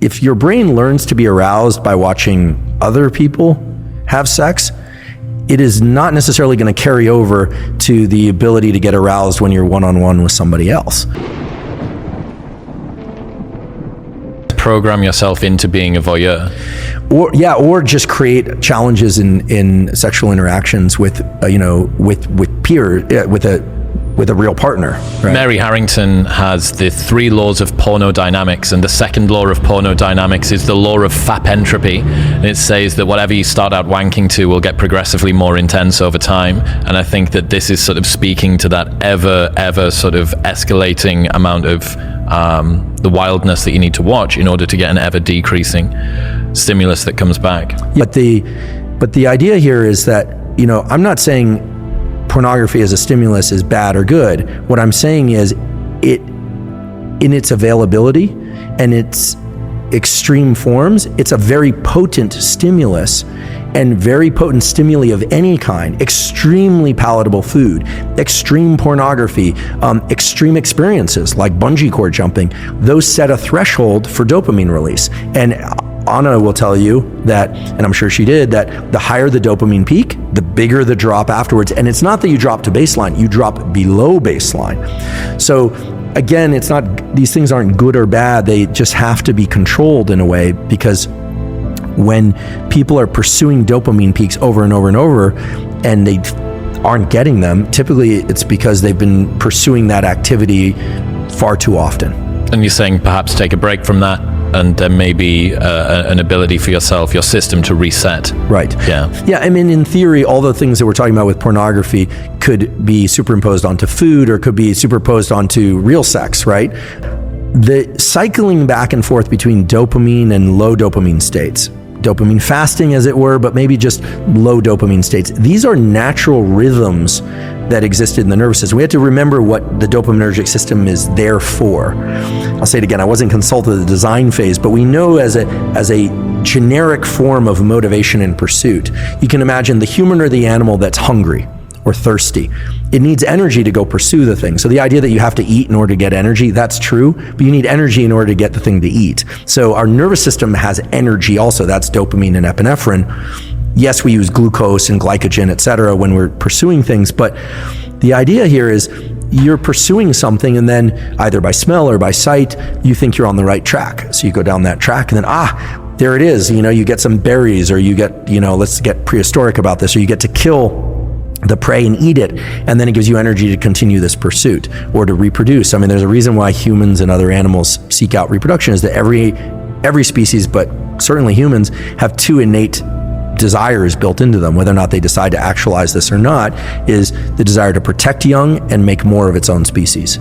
if your brain learns to be aroused by watching other people have sex, it is not necessarily going to carry over to the ability to get aroused when you're one-on-one with somebody else. Program yourself into being a voyeur. Or just create challenges in sexual interactions with a real partner. Right? Mary Harrington has the 3 laws of porno dynamics, and the second law of porno dynamics is the law of FAP entropy. And it says that whatever you start out wanking to will get progressively more intense over time. And I think that this is sort of speaking to that ever sort of escalating amount of the wildness that you need to watch in order to get an ever decreasing stimulus that comes back. But the idea here is that, I'm not saying pornography as a stimulus is bad or good. What I'm saying is in its availability and its extreme forms, it's a very potent stimulus, and very potent stimuli of any kind, extremely palatable food, extreme pornography, extreme experiences like bungee cord jumping, those set a threshold for dopamine release. And Anna will tell you that, and I'm sure she did, that the higher the dopamine peak, the bigger the drop afterwards. And it's not that you drop to baseline, you drop below baseline. So again, it's not, these things aren't good or bad, they just have to be controlled in a way, because when people are pursuing dopamine peaks over and over and over and they aren't getting them, typically it's because they've been pursuing that activity far too often. And you're saying perhaps take a break from that, and there may be an ability for yourself, your system to reset. Right. Yeah, I mean, in theory, all the things that we're talking about with pornography could be superimposed onto food, or could be superimposed onto real sex, right? The cycling back and forth between dopamine and low dopamine states, dopamine fasting as it were, but maybe just low dopamine states, these are natural rhythms that existed in the nervous system. We have to remember what the dopaminergic system is there for. I'll say it again, I wasn't consulted at the design phase, but we know as a generic form of motivation and pursuit, you can imagine the human or the animal that's hungry or thirsty. It needs energy to go pursue the thing. So the idea that you have to eat in order to get energy, that's true, but you need energy in order to get the thing to eat. So our nervous system has energy also, that's dopamine and epinephrine. Yes, we use glucose and glycogen, et cetera, when we're pursuing things, but the idea here is you're pursuing something, and then either by smell or by sight, you think you're on the right track. So you go down that track, and then, there it is. You get some berries, or you get, let's get prehistoric about this, or you get to kill the prey and eat it, and then it gives you energy to continue this pursuit or to reproduce. I mean, there's a reason why humans and other animals seek out reproduction, is that every species, but certainly humans, have 2 innate desires built into them. Whether or not they decide to actualize this or not is the desire to protect young and make more of its own species.